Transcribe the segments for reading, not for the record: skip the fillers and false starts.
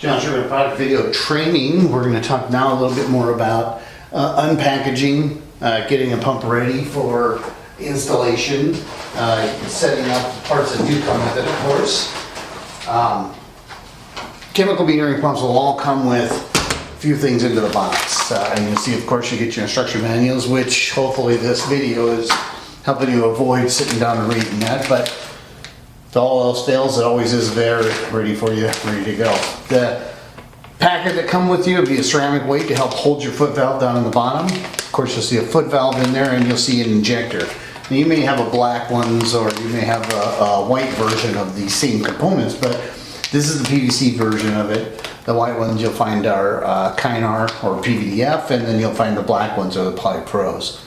John Sherman product video training. We're going to talk now a little bit more about unpackaging, getting a pump ready for installation, setting up the parts that do come with it, of course. Chemical metering pumps will all come with a few things into the box. And you'll see, of course, you get your instruction manuals, which hopefully this video is helping you avoid sitting down and reading that. But if all else fails, it always is there, ready for you, ready to go. The packet that come with you will be a ceramic weight to help hold your foot valve down in the bottom. Of course, you'll see a foot valve in there, and you'll see an injector. Now, you may have a black ones, or you may have a white version of these same components, but this is the PVC version of it. The white ones you'll find are Kynar or PVDF, and then you'll find the black ones are the Poly Pros.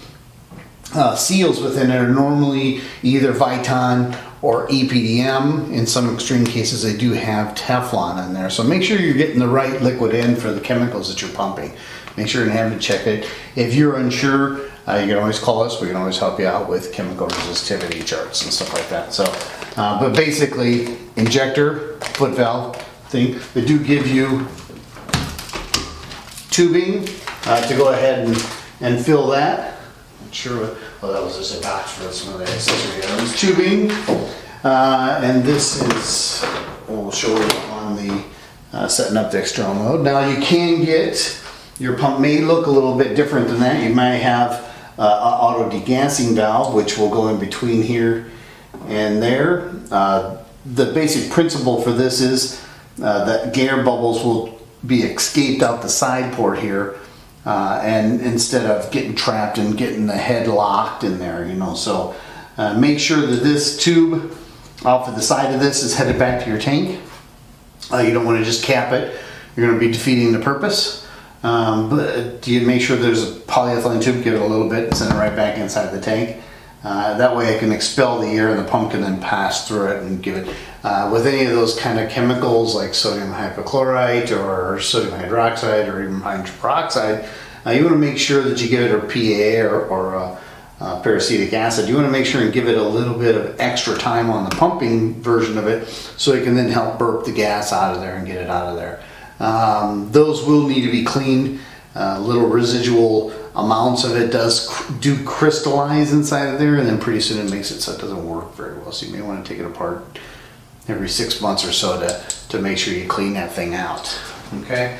Seals within it are normally either Viton or EPDM. In some extreme cases, they do have Teflon in there. So make sure you're getting the right liquid in for the chemicals that you're pumping. Make sure you have to check it. If you're unsure, you can always call us. We can always help you out with chemical resistivity charts and stuff like that. So, but basically, injector, foot valve thing. They do give you tubing to go ahead and fill that. Not sure what, well, that was just a box for some of the accessory items. Tubing, and this is, we'll show you on the setting up the external mode. Now you can get, your pump may look a little bit different than that. You might have an auto degassing valve, which will go in between here and there. The basic principle for this is that air bubbles will be escaped out the side port here, and instead of getting trapped and getting the head locked in there, you know. So make sure that this tube off of the side of this is headed back to your tank. You don't want to just cap it. You're going to be defeating the purpose. But you make sure there's a polyethylene tube, give it a little bit, and send it right back inside the tank. That way it can expel the air and the pump can then pass through it and give it. With any of those kind of chemicals like sodium hypochlorite or sodium hydroxide or even hydrogen peroxide, you want to make sure that you give it a PA or peracetic acid. You want to make sure and give it a little bit of extra time on the pumping version of it so it can then help burp the gas out of there and get it out of there. Those will need to be cleaned. Little residual amounts of it do crystallize inside of there, and then pretty soon it makes it so it doesn't work very well. So you may want to take it apart every 6 months or so to make sure you clean that thing out. Okay.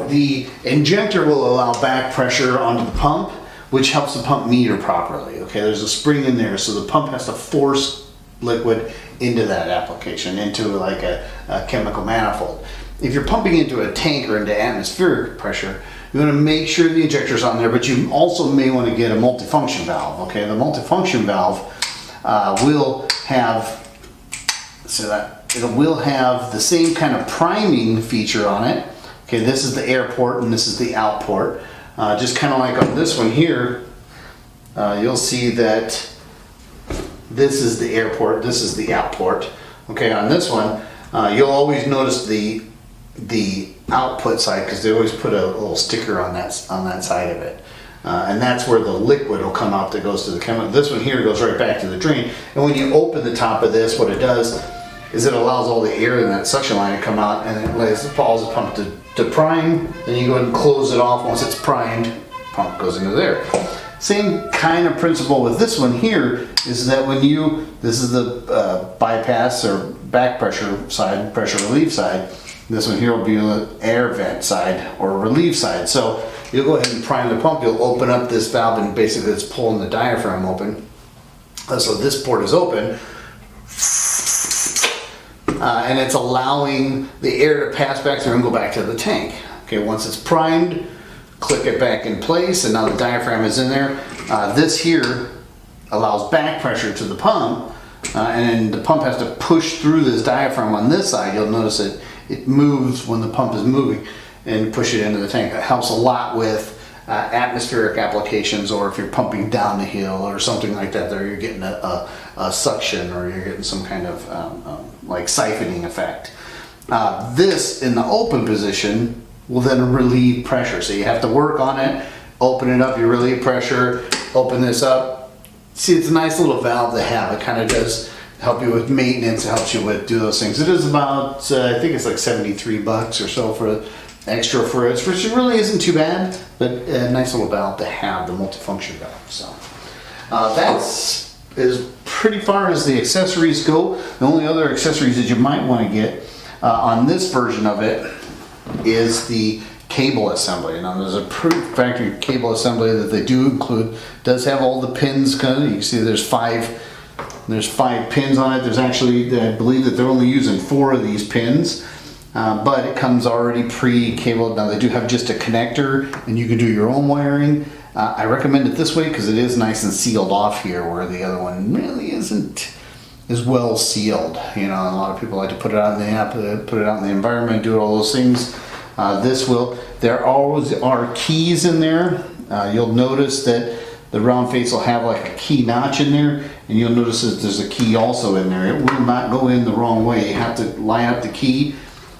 The injector will allow back pressure onto the pump, which helps the pump meter properly. Okay, there's a spring in there, so the pump has to force liquid into that application, into like a chemical manifold. If you're pumping into a tank or into atmospheric pressure, you want to make sure the injector's on there, but you also may want to get a multifunction valve. Okay, the multifunction valve will have, so that it will have the same kind of priming feature on it. Okay, this is the air port and this is the out port. Just kind of like on this one here, you'll see that this is the air port, this is the out port. Okay, on this one, you'll always notice the output side because they always put a little sticker on that side of it, and that's where the liquid will come out that goes to the chemical. This one here goes right back to the drain, and when you open the top of this, what it does is it allows all the air in that suction line to come out, and it allows the pump to prime. Then you go ahead and close it off. Once it's primed, pump goes into there. Same kind of principle with this one here is that when this is the bypass or back pressure side, pressure relief side. This one here will be the air vent side or relief side. So you'll go ahead and prime the pump. You'll open up this valve and basically it's pulling the diaphragm open. So this port is open. And it's allowing the air to pass back through and go back to the tank. Okay, once it's primed, click it back in place, and now the diaphragm is in there. This here allows back pressure to the pump, and the pump has to push through this diaphragm on this side. You'll notice it moves when the pump is moving and push it into the tank. That helps a lot with atmospheric applications, or if you're pumping down the hill or something like that, there you're getting a suction, or you're getting some kind of like siphoning effect. This in the open position will then relieve pressure. So you have to work on it, open it up, you relieve pressure, open this up. See, it's a nice little valve to have. It kind of does help you with maintenance, it helps you with do those things. It is about, I think it's like $73 or so for extra for it, which really isn't too bad, but a nice little valve to have, the multifunction valve. So that's as pretty far as the accessories go. The only other accessories that you might want to get on this version of it is the cable assembly. Now there's a factory cable assembly that they do include, does have all the pins kind of, you can see there's five pins on it. There's actually, I believe that they're only using 4 of these pins, but it comes already pre-cabled. Now they do have just a connector and you can do your own wiring. I recommend it this way because it is nice and sealed off here, where the other one really isn't as well sealed. You know, a lot of people like to put it out in the app, put it out in the environment, do all those things. There always are keys in there. You'll notice that the round face will have like a key notch in there, and you'll notice that there's a key also in there. It will not go in the wrong way. You have to line up the key,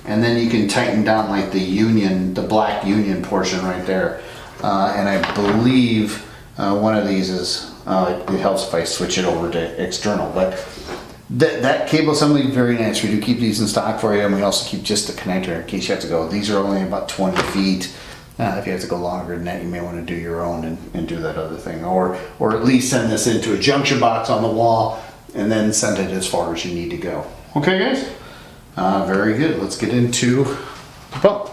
and then you can tighten down like the union, the black union portion right there. And I believe one of these is, it helps if I switch it over to external, but that cable assembly is very nice. We do keep these in stock for you, and we also keep just the connector in case you have to go. These are only about 20 feet. If you have to go longer than that, you may want to do your own and do that other thing, or at least send this into a junction box on the wall and then send it as far as you need to go. Okay, guys? Very good. Let's get into the pump.